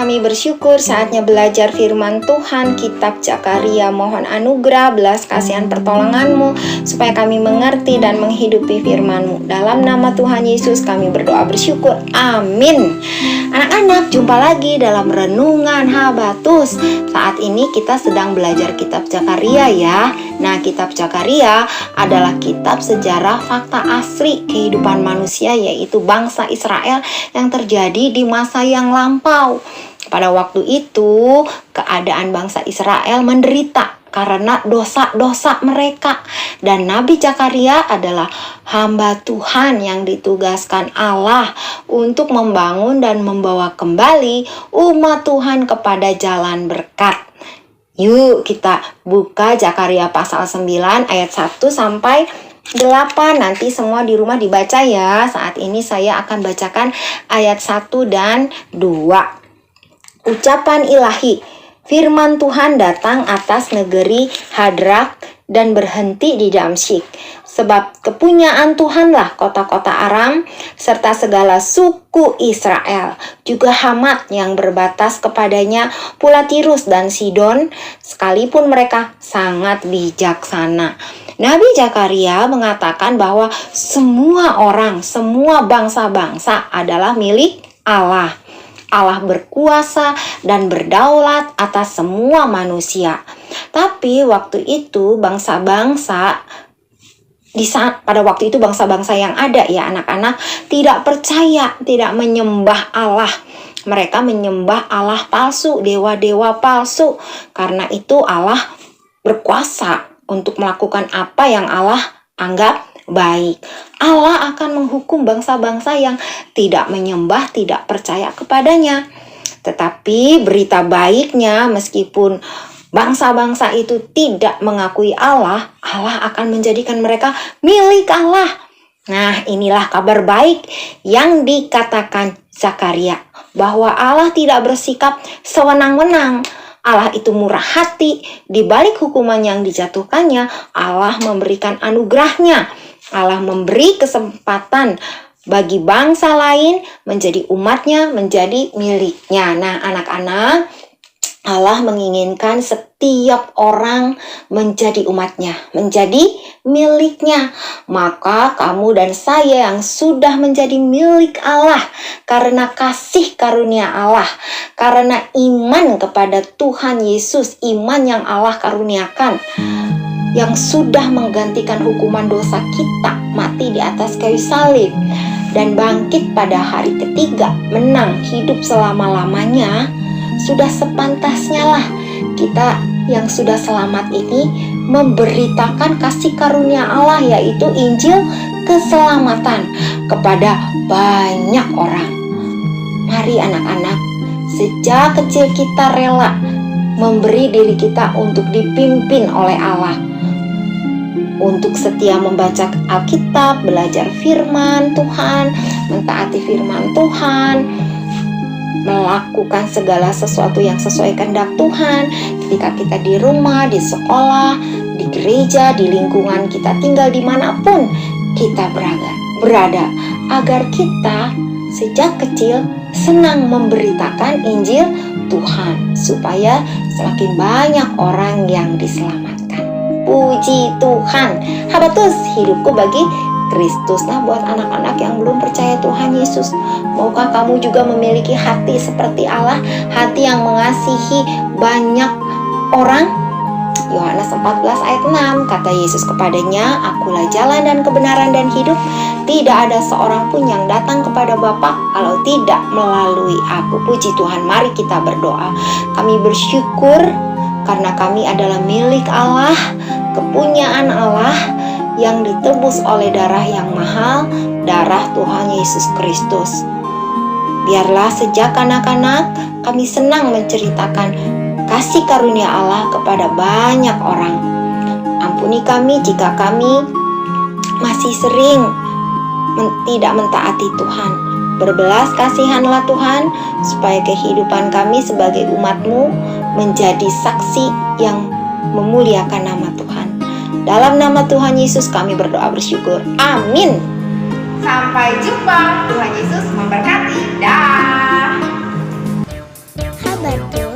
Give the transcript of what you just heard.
kami bersyukur saatnya belajar firman Tuhan, kitab Zakaria. Mohon anugerah, belas kasihan pertolongan-Mu, supaya kami mengerti dan menghidupi firman-Mu. Dalam nama Tuhan Yesus kami berdoa bersyukur. Amin. Anak-anak, jumpa lagi dalam Renungan Habatus. Saat ini kita sedang belajar kitab Zakaria ya. Nah, kitab Zakaria adalah kitab sejarah fakta asli kehidupan manusia, yaitu bangsa Israel yang terjadi di masa yang lampau. Pada waktu itu, keadaan bangsa Israel menderita karena dosa-dosa mereka. Dan Nabi Zakaria adalah hamba Tuhan yang ditugaskan Allah untuk membangun dan membawa kembali umat Tuhan kepada jalan berkat. Yuk kita buka Zakaria pasal 9 ayat 1 sampai 8. Nanti semua di rumah dibaca ya. Saat ini saya akan bacakan ayat 1 dan 2. Ucapan ilahi. Firman Tuhan datang atas negeri Hadrak dan berhenti di Damsyik. Sebab kepunyaan Tuhanlah kota-kota Aram serta segala suku Israel, juga Hamat yang berbatas kepadanya, pula Tirus dan Sidon, sekalipun mereka sangat bijaksana. Nabi Zakaria mengatakan bahwa semua orang, semua bangsa-bangsa adalah milik Allah. Allah berkuasa dan berdaulat atas semua manusia. Tapi waktu itu bangsa-bangsa pada waktu itu bangsa-bangsa yang ada ya anak-anak tidak percaya, tidak menyembah Allah. Mereka menyembah Allah palsu, dewa-dewa palsu. Karena itu Allah berkuasa untuk melakukan apa yang Allah anggap baik. Allah akan menghukum bangsa-bangsa yang tidak menyembah, tidak percaya kepadanya. Tetapi berita baiknya, meskipun bangsa-bangsa itu tidak mengakui Allah, Allah akan menjadikan mereka milik Allah. Nah, inilah kabar baik yang dikatakan Zakaria, bahwa Allah tidak bersikap sewenang-wenang. Allah itu murah hati. Di balik hukuman yang dijatuhkannya, Allah memberikan anugerahnya. Allah memberi kesempatan bagi bangsa lain menjadi umatnya, menjadi miliknya. Nah, anak-anak, Allah menginginkan setiap orang menjadi umatnya, menjadi miliknya. Maka kamu dan saya yang sudah menjadi milik Allah karena kasih karunia Allah, karena iman kepada Tuhan Yesus, iman yang Allah karuniakan, yang sudah menggantikan hukuman dosa kita, mati di atas kayu salib dan bangkit pada hari ketiga, menang hidup selama-lamanya. Sudah sepantasnya lah kita yang sudah selamat ini memberitakan kasih karunia Allah, yaitu Injil keselamatan kepada banyak orang. Mari anak-anak, sejak kecil kita rela memberi diri kita untuk dipimpin oleh Allah, untuk setia membaca Alkitab, belajar firman Tuhan, mentaati firman Tuhan, melakukan segala sesuatu yang sesuai kehendak Tuhan ketika kita di rumah, di sekolah, di gereja, di lingkungan kita tinggal, dimanapun kita berada, agar kita sejak kecil senang memberitakan Injil Tuhan, supaya semakin banyak orang yang diselamatkan. Puji Tuhan. Habatus, hidupku bagi Kristus. Nah, buat anak-anak yang belum percaya Tuhan Yesus, maukah kamu juga memiliki hati seperti Allah, hati yang mengasihi banyak orang? Yohanes 14 ayat 6, kata Yesus kepadanya, "Akulah jalan dan kebenaran dan hidup. Tidak ada seorang pun yang datang kepada Bapa kalau tidak melalui aku." Puji Tuhan. Mari kita berdoa. Kami bersyukur karena kami adalah milik Allah, kepunyaan Allah yang ditebus oleh darah yang mahal, darah Tuhan Yesus Kristus. Biarlah sejak kanak-kanak kami senang menceritakan kasih karunia Allah kepada banyak orang. Ampuni kami jika kami masih sering tidak mentaati Tuhan. Berbelas kasihanlah Tuhan, supaya kehidupan kami sebagai umat-Mu menjadi saksi yang memuliakan nama Tuhan. Dalam nama Tuhan Yesus kami berdoa bersyukur. Amin. Sampai jumpa. Tuhan Yesus memberkati. Dah. wabarakatuh.